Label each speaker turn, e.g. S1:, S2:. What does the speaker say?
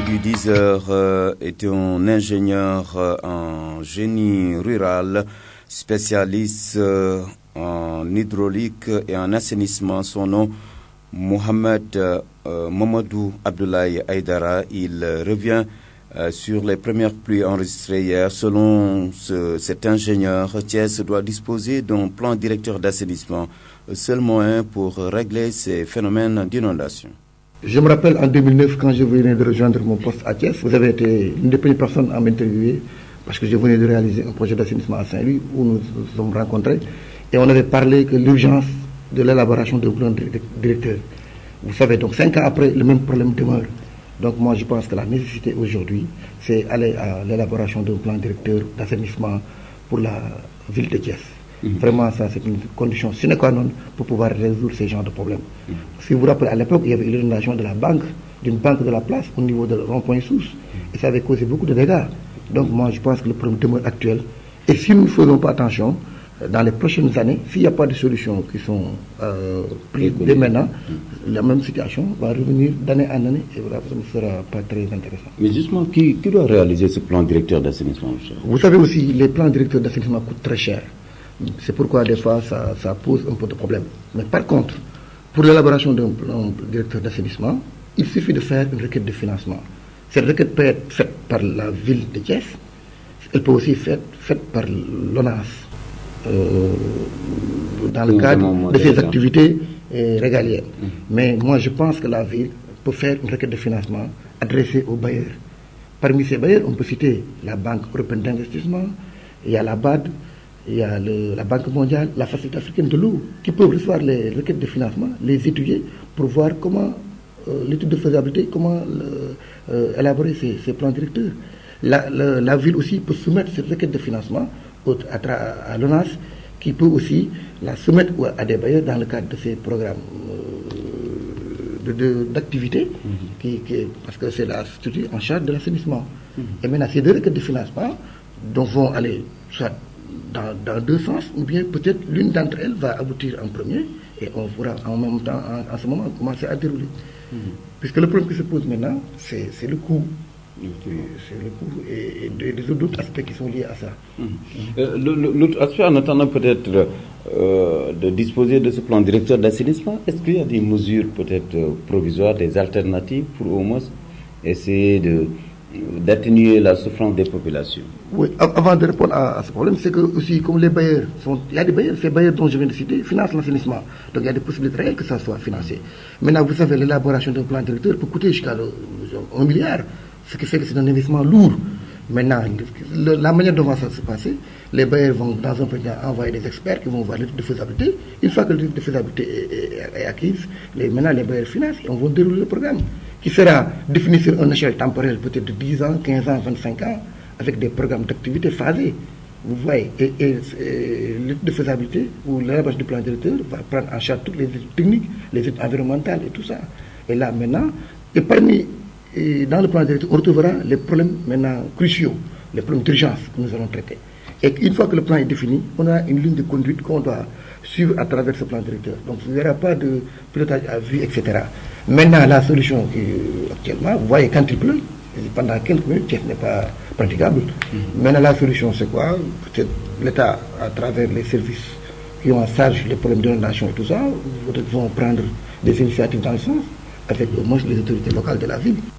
S1: du 10h est un ingénieur en génie rural, spécialiste en hydraulique et en assainissement. Son nom, Mohamed Mamadou Abdoulaye Aïdara. Il revient sur les premières pluies enregistrées hier. Selon cet ingénieur, Thiès doit disposer d'un plan directeur d'assainissement, seul moyen pour régler ces phénomènes d'inondation.
S2: Je me rappelle en 2009, quand je venais de rejoindre mon poste à Thiès, vous avez été l'une des premières personnes à m'interviewer parce que je venais de réaliser un projet d'assainissement à Saint-Louis où nous nous sommes rencontrés et on avait parlé que l'urgence de l'élaboration d'un plan directeur. Vous savez, donc 5 ans après, le même problème demeure. Donc moi, je pense que la nécessité aujourd'hui, c'est aller à l'élaboration d'un plan directeur d'assainissement pour la ville de Thiès. Vraiment, ça, c'est une condition sine qua non pour pouvoir résoudre ces genres de problèmes. Si vous vous rappelez, à l'époque, il y avait l'inondation de la banque, d'une banque de la place au niveau de rond-point Sousse. Et ça avait causé beaucoup de dégâts. Donc moi, je pense que le problème demeure actuel. Et si nous ne faisons pas attention, dans les prochaines années, s'il n'y a pas de solutions qui sont prises dès maintenant, la même situation va revenir d'année en année et voilà, ça ne sera pas très intéressant.
S1: Mais justement, qui doit réaliser ce plan directeur d'assainissement?
S2: Vous savez aussi, les plans directeurs d'assainissement coûtent très cher. C'est pourquoi des fois ça pose un peu de problème. Mais par contre, pour l'élaboration d'un plan directeur d'assainissement, il suffit de faire une requête de financement. Cette requête peut être faite par la ville de Thiès, elle peut aussi être faite par l'ONAS dans le cadre de ses activités régaliennes. Mais moi je pense que la ville peut faire une requête de financement adressée aux bailleurs. Parmi ces bailleurs, on peut citer la Banque européenne d'investissement, il y a la BAD, il y a la Banque mondiale, la Facilité africaine de l'eau, qui peuvent recevoir les requêtes de financement, les étudier pour voir comment l'étude de faisabilité, comment élaborer ces plans directeurs. La ville aussi peut soumettre cette requête de financement à l'ONAS, qui peut aussi la soumettre à des bailleurs dans le cadre de ces programmes d'activité, parce que c'est la structure en charge de l'assainissement. Et maintenant, ces deux requêtes de financement vont aller soit dans deux sens, ou bien peut-être l'une d'entre elles va aboutir en premier et on pourra en même temps, en ce moment, commencer à dérouler. Puisque le problème qui se pose maintenant, c'est le coût. C'est le coût et d'autres aspects qui sont liés à ça.
S1: L'autre aspect, en attendant peut-être de disposer de ce plan directeur d'assainissement, est-ce qu'il y a des mesures peut-être provisoires, des alternatives pour au moins essayer d'atténuer la souffrance des populations?
S2: Oui, avant de répondre à ce problème, c'est que aussi, comme les bailleurs il y a des bailleurs, ces bailleurs dont je viens de citer financent l'assainissement. Donc il y a des possibilités réelles que ça soit financé. Maintenant, vous savez, l'élaboration d'un plan directeur peut coûter jusqu'à 1 milliard, ce qui fait que c'est un investissement lourd. Maintenant, la manière dont ça va se passer, les bailleurs vont dans un premier temps envoyer des experts qui vont voir l'étude de faisabilité. Une fois que l'étude de faisabilité est acquise, maintenant les bailleurs financent et on va dérouler le programme, qui sera défini sur une échelle temporelle peut-être de 10 ans, 15 ans, 25 ans, avec des programmes d'activité phasés. Vous voyez, et l'étude de faisabilité ou l'élaboration du plan directeur va prendre en charge toutes les études techniques, les études environnementales et tout ça. Et là maintenant, dans le plan directeur, on retrouvera les problèmes maintenant cruciaux, les problèmes d'urgence que nous allons traiter. Et une fois que le plan est défini, on a une ligne de conduite qu'on doit suivre à travers ce plan directeur. Donc il n'y aura pas de pilotage à vue, etc. Maintenant, la solution actuellement, vous voyez, quand il pleut, pendant quelques minutes, Thiès n'est pas praticable. Maintenant, la solution, c'est quoi? Peut-être l'État, à travers les services qui ont en charge les problèmes d'inondation et tout ça, vont prendre des initiatives dans le sens, avec au moins les autorités locales de la ville.